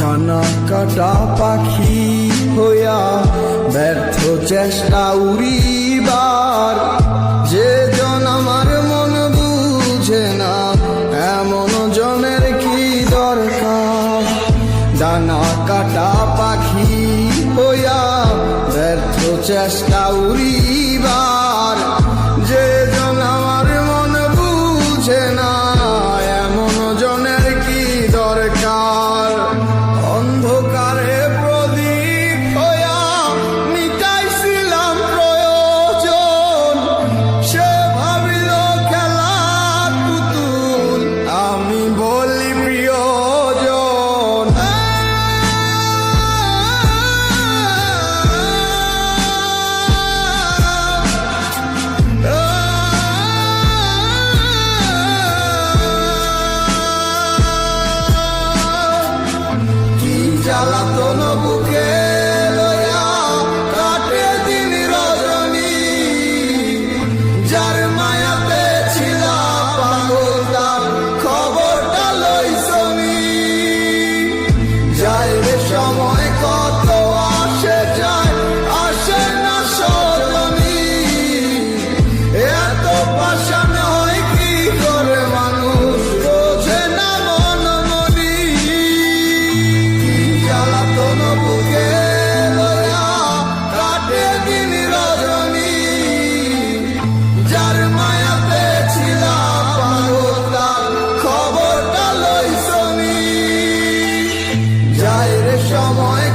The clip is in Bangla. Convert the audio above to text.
ডানা কাটা পাখি হইয়া ব্যর্থ চেষ্টা উড়িবার, যে জন আমার মন বুঝে না এমন জনের কি দরকার। ডানা কাটা পাখি হইয়া ব্যর্থ চেষ্টা উড়িবার, যে জন আমার মন বুঝে না এমন জনের কি দরকার। অন্ধকারে প্রদীপ হইয়া মিটাইছিলাম প্রয়োজন, সে ভাবিল খেলার পুতুল, আমি বলি প্রিয়জন। জ্বালাতন বুকে লইয়া কাটে দিন রজনী, যার মায়াতে ছিলাম পাগল তার খবরটা লইছনি। যায় রে সময় কত আসে যায়, আসে না সজনী, এত পাষাণ হয় কি করে মানুষ বোঝে না মন মনি। জ্বালাতন বুকে লইয়া কাটে দিন রজনী, যার মায়াতে ছিলাম পাগল তার খবরটা লইছনি। যায় রে সময়